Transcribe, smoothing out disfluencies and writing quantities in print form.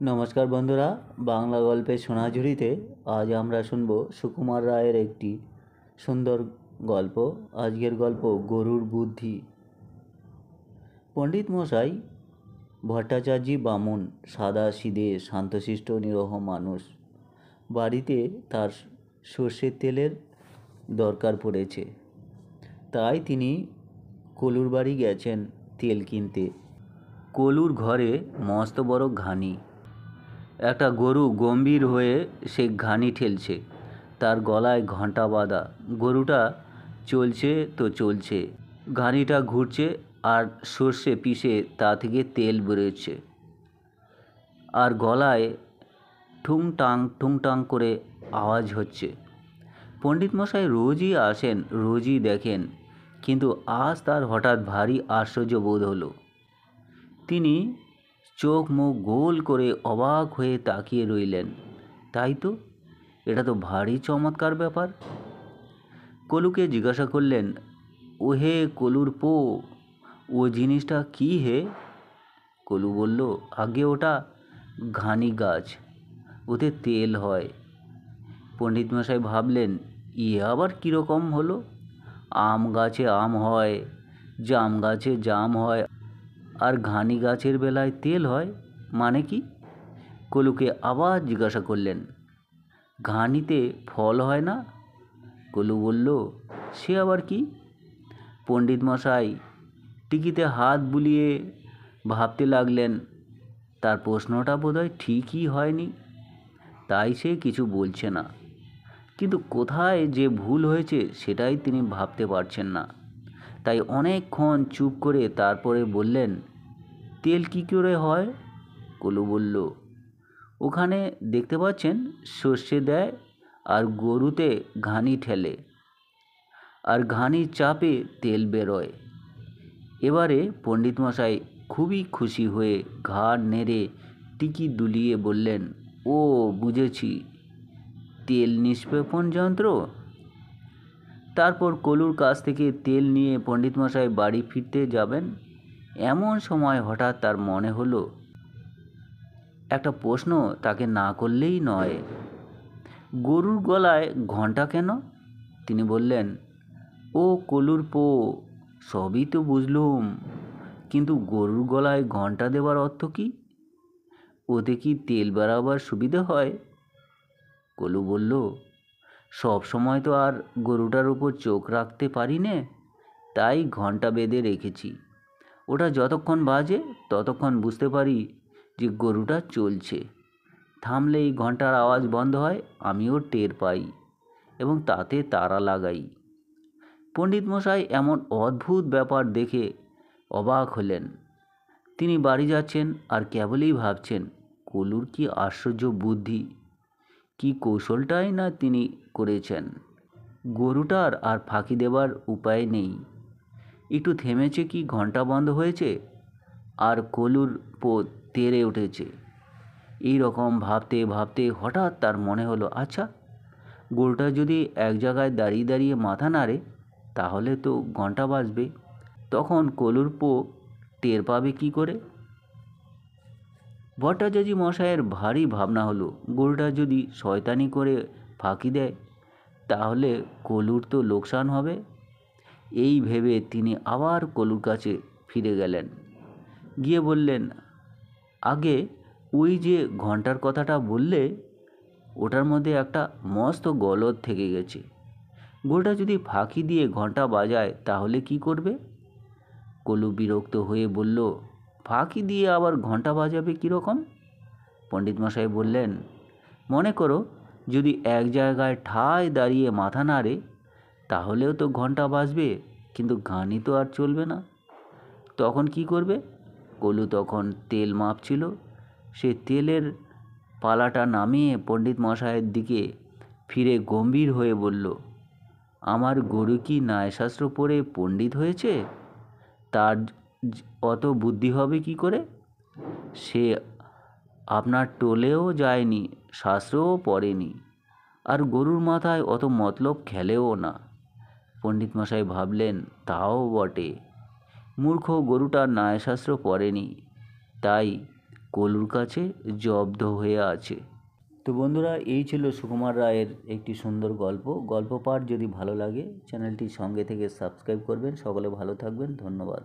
নমস্কার বন্ধুরা, বাংলা গল্পের সোনাঝুরিতে আজ আমরা শুনব সুকুমার রায়ের একটি সুন্দর গল্প। আজকের গল্প গরুর বুদ্ধি। পণ্ডিত মশাই ভট্টাচার্যি বামুন, সাদা সিধে শান্তশিষ্ট নিরহ মানুষ। বাড়িতে তার সর্ষের তেলের দরকার পড়েছে, তাই তিনি কলুর বাড়ি গেছেন তেল কিনতে। কলুর ঘরে মস্ত বড় ঘানি। একটা গরু গম্ভীর হয়ে সে ঘানি ঠেলছে, তার গলায় ঘণ্টা বাঁধা। গরুটা চলছে তো চলছে, ঘানিটা ঘুরছে আর সর্ষে পিষে তা থেকে তেল বেরোচ্ছে, আর গলায় ঠুংটাং করে আওয়াজ হচ্ছে। পণ্ডিত মশাই রোজই আসেন, রোজই দেখেন, কিন্তু আজ তার হঠাৎ ভারী আশ্চর্য বোধ হলো। তিনি চোখ মুখ গোল করে অবাক হয়ে তাকিয়ে রইলেন। তাই তো, এটা তো ভারী চমৎকার ব্যাপার। কলুকে জিজ্ঞাসা করলেন, ও হে কলুর পো, ও জিনিসটা কি হে? কলু বলল, আগে ওটা ঘানি গাছ, ওতে তেল হয়। পণ্ডিত মশাই ভাবলেন, ইয়ে আবার কীরকম হলো? আম গাছে আম হয়, জাম গাছে জাম হয়, আর ঘানি গাছের বেলায় তেল হয়, মানে কি? কলুকে আবার জিজ্ঞাসা করলেন, ঘানিতে ফল হয় না? কলু বলল, সে আবার কি? পণ্ডিত মশাই টিকিতে হাত বুলিয়ে ভাবতে লাগলেন, তার প্রশ্নটা বোধহয় ঠিকই হয়নি, তাই সে কিছু বলছে না। কিন্তু কোথায় যে ভুল হয়েছে সেটাই তিনি ভাবতে পারছেন না। তাই অনেকক্ষণ চুপ করে তারপরে বললেন, তেল কী করে হয়? কলু বলল, ওখানে দেখতে পাচ্ছেন সর্ষে দেয় আর গরুতে ঘানি ঠেলে, আর ঘানির চাপে তেল বেরোয়। এবারে পণ্ডিত মশাই খুবই খুশি হয়ে ঘাড় নেড়ে টিকি দুলিয়ে বললেন, ও বুঝেছি, তেল নিষ্পেপণ যন্ত্র। তারপর কলুর কাছ থেকে তেল নিয়ে পণ্ডিত মশাই বাড়ি ফিরতে যাবেন। এমন সময় হঠাৎ তার মনে হলো একটা প্রশ্ন তাকে না করলেই নয়। গরুর গলায় ঘণ্টা কেন? তিনি বললেন, ও কলুর পো, সবই তো বুঝলুম, কিন্তু গরুর গলায় ঘণ্টা দেওয়ার অর্থ কি? ওতে কি তেল বেরাবার সুবিধে হয়? কলু বলল, সব সময় তো আর গরুটার উপর চোখ রাখতে পারি নে, তাই ঘণ্টা বেঁধে রেখেছি। ওটা যতক্ষণ বাজে ততক্ষণ বুঝতে পারি যে গরুটা চলছে। থামলেই ঘণ্টার আওয়াজ বন্ধ হয়, আমিও টের পাই এবং তাতে তাড়া লাগাই। পণ্ডিত মশাই এমন অদ্ভুত ব্যাপার দেখে অবাক হলেন। তিনি বাড়ি যাচ্ছেন আর কেবলই ভাবছেন, কলুর কি আশ্চর্য বুদ্ধি, কি কৌশলটাই না তিনি করেছেন। গরুটার আর ফাঁকি দেবার উপায় নেই। একটু থেমেছে কি ঘণ্টা বন্ধ হয়েছে, আর কলুর পো তেড়ে উঠেছে। এই রকম ভাবতে ভাবতে হঠাৎ তার মনে হলো, আচ্ছা, গরুটা যদি এক জায়গায় দাঁড়িয়ে দাঁড়িয়ে মাথা নাড়ে তাহলে তো ঘণ্টা বাজবে। তখন কলুর পো টের পাবে কি করে? ভট্টাচার্য মশাইয়ের ভারী ভাবনা হলো, গরুটা যদি শয়তানি করে ফাঁকি দেয় তাহলে কলুর তো লোকসান হবে। এই ভেবে তিনি আবার কলুর কাছে ফিরে গেলেন। গিয়ে বললেন, আগে ওই যে ঘণ্টার কথাটা বললে, ওটার মধ্যে একটা মস্ত গলদ থেকে গেছে। গরুটা যদি ফাঁকি দিয়ে ঘণ্টা বাজায় তাহলে কি করবে? কলু বিরক্ত হয়ে বলল, ফাঁকি দিয়ে আবার ঘণ্টা বাজাবে কীরকম? পণ্ডিত মশাই বললেন, মনে করো যদি এক জায়গায় ঠায় দাঁড়িয়ে মাথা নাড়ে তাহলেও তো ঘণ্টা বাজবে, কিন্তু ঘানি তো আর চলবে না। তখন কি করবে? কলু তখন তেল মাপছিল। সে তেলের পালাটা নামিয়ে পণ্ডিত মশাইয়ের দিকে ফিরে গম্ভীর হয়ে বলল, আমার গরু কি ন্যায়শাস্ত্র পড়ে পণ্ডিত হয়েছে? তার অত বুদ্ধি হবে কি করে? সে আপনার টোলেও যায়নি, শাস্ত্রও পড়েনি, আর গরুর মাথায় অত মতলব খেলেও না। পণ্ডিত মশাই ভাবলেন, তাও বটে, মূর্খ গরুটা ন্যায়শাস্ত্র পড়েনি, তাই কলুর কাছে জব্দ হয়ে আছে। তো বন্ধুরা, এই ছিল সুকুমার রায়ের একটি সুন্দর গল্প পাঠ। যদি ভালো লাগে চ্যানেলটি সঙ্গে থেকে সাবস্ক্রাইব করবেন। সকলে ভালো থাকবেন। ধন্যবাদ।